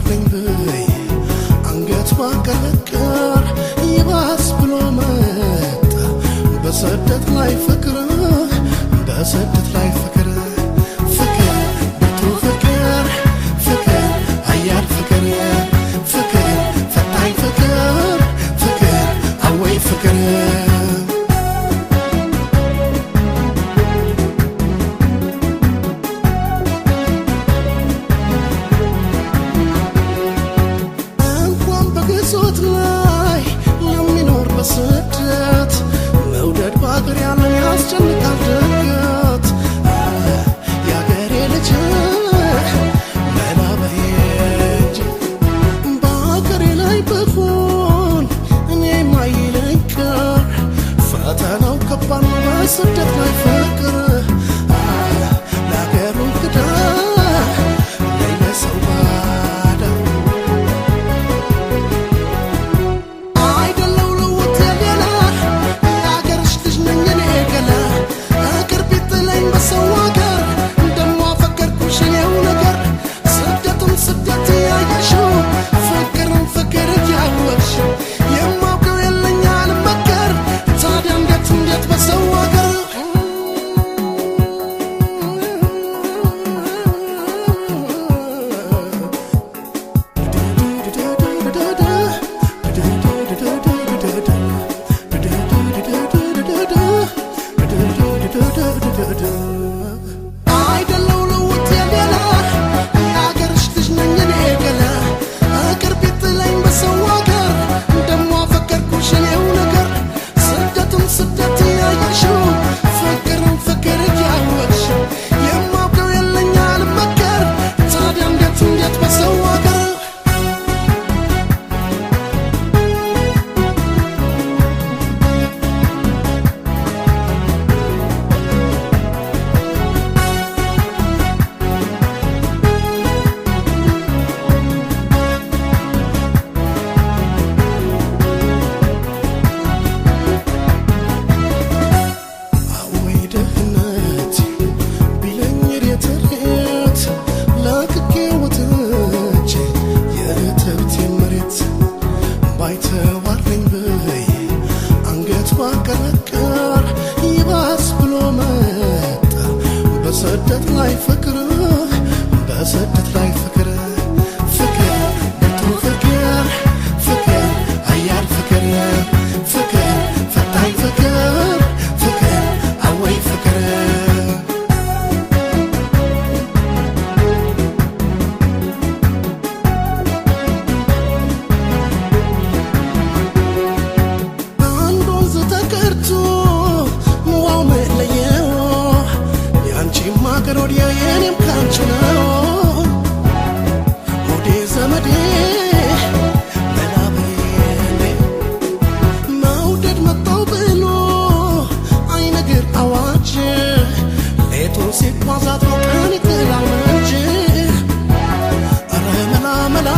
ባትዋርደኝ ብይ አንገቷ ቀረቀር ይባስ ብሎ መጣ በስደት ላይ ፍቅር በስደት ላይ ፍቅር ፍቅር ብርቱ ፍቅር ፍቅር ኃያል ፍቅር ፍቅር ፈታኝ ፍቅር ፍቅር አወይ ፍቅር ሶት ላይ ለሚኖር በስደት መውደድ ባገር ያለን ያስጨንቃል ድንገት ያገሬ ልጅ መላ በይ እንጂ በአገሬ ላይ ብሆን እኔ ማይለኝ ቀር ፈተናው ከባድ ነው በስደት ላይ ፍቅር ለአገሩ እንግዳ ለሰው ባይተዋርደኝ ብይ አንገቷ ቀረቀር ይባስ ብሎ መጣ በስደት ላይ ፍቅር በስደት ላይ ፍቅር ፍቅር ብርቱ ፍቅር ፍቅር ኃያል ፍቅር ፍቅር ፈታኝ ፍቅር ፍቅር አወይ ፍቅር ማገር ወዲያ የኔም ካንቺ ነው ሆዴ ዘመዴ መላ በይ መውደድ መጣው ብሎ አይነግር አዋጅ ሌቱን ሲጓዛት ነው ቀን ይጥላል እንጂ ኧረ መላ መላ